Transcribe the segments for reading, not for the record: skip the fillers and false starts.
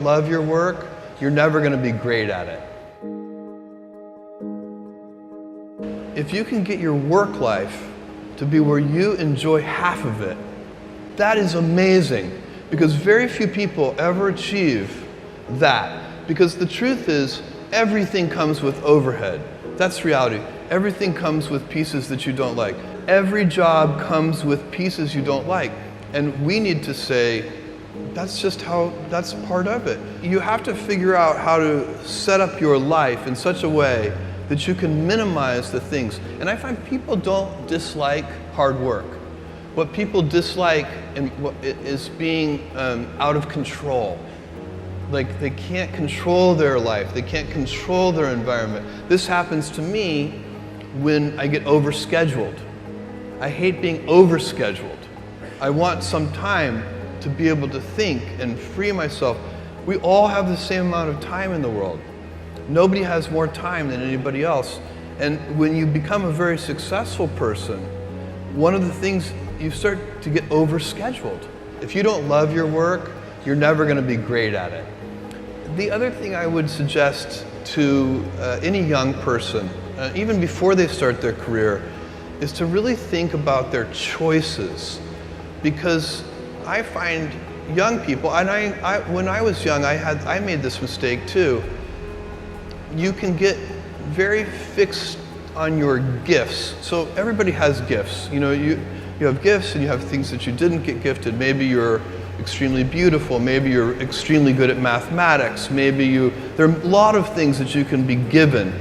Love your work, you're never going to be great at it. If you can get your work life to be where you enjoy half of it, that is amazing, because very few people ever achieve that. Because the truth is, everything comes with overhead. That's reality. Everything comes with pieces that you don't like. Every job comes with pieces you don't like. And we need to say, that's part of it. You have to figure out how to set up your life in such a way that you can minimize the things. And I find people don't dislike hard work. What people dislike is being out of control. Like, they can't control their life, they can't control their environment. This happens to me when I get overscheduled. I hate being overscheduled. I want some time to be able to think and free myself. We all have the same amount of time in the world. Nobody has more time than anybody else. And when you become a very successful person, one of the things, you start to get overscheduled. If you don't love your work, you're never going to be great at it. The other thing I would suggest to any young person, even before they start their career, is to really think about their choices. Because I find young people, and when I was young, I made this mistake too. You can get very fixed on your gifts. So everybody has gifts. You know, you have gifts and you have things that you didn't get gifted. Maybe you're extremely beautiful. Maybe you're extremely good at mathematics. There are a lot of things that you can be given.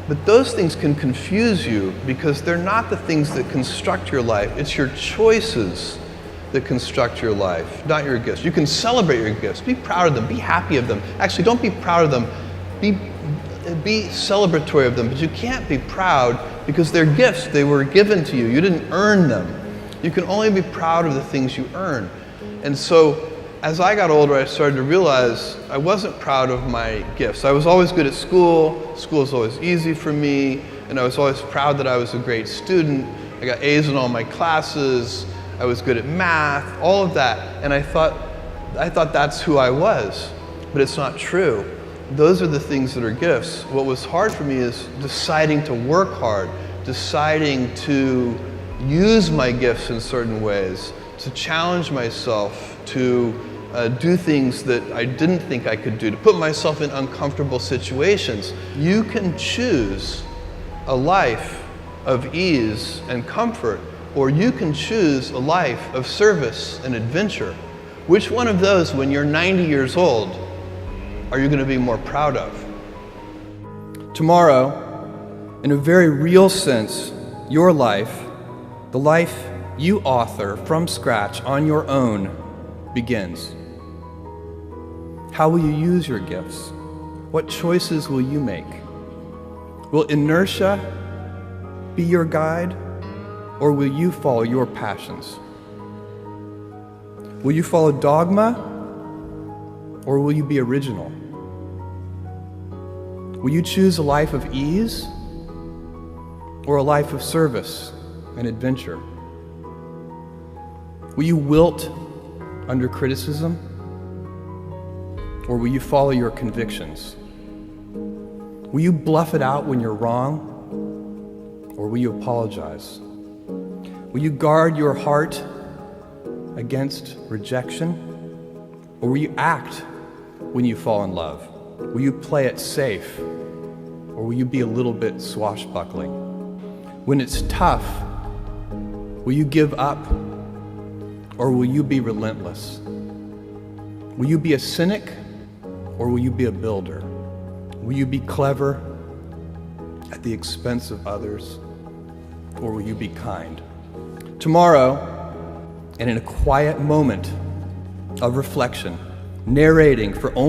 But those things can confuse you because they're not the things that construct your life. It's your choices that construct your life, not your gifts. You can celebrate your gifts. Be proud of them. Be happy of them. Actually, don't be proud of them. Be celebratory of them, but you can't be proud because they're gifts. They were given to you. You didn't earn them. You can only be proud of the things you earn. And so, as I got older, I started to realize I wasn't proud of my gifts. I was always good at school. School was always easy for me, and I was always proud that I was a great student. I got A's in all my classes. I was good at math, all of that. And I thought that's who I was, but it's not true. Those are the things that are gifts. What was hard for me is deciding to work hard, deciding to use my gifts in certain ways, to challenge myself, to do things that I didn't think I could do, to put myself in uncomfortable situations. You can choose a life of ease and comfort, or you can choose a life of service and adventure. Which one of those, when you're 90 years old, are you going to be more proud of? Tomorrow, in a very real sense, your life, the life you author from scratch on your own, begins. How will you use your gifts? What choices will you make? Will inertia be your guide, or will you follow your passions? Will you follow dogma, or will you be original? Will you choose a life of ease, or a life of service and adventure? Will you wilt under criticism, or will you follow your convictions? Will you bluff it out when you're wrong, or will you apologize? Will you guard your heart against rejection, or will you act when you fall in love? Will you play it safe, or will you be a little bit swashbuckling? When it's tough, will you give up, or will you be relentless? Will you be a cynic, or will you be a builder? Will you be clever at the expense of others, or will you be kind? Tomorrow, and in a quiet moment of reflection, narrating for only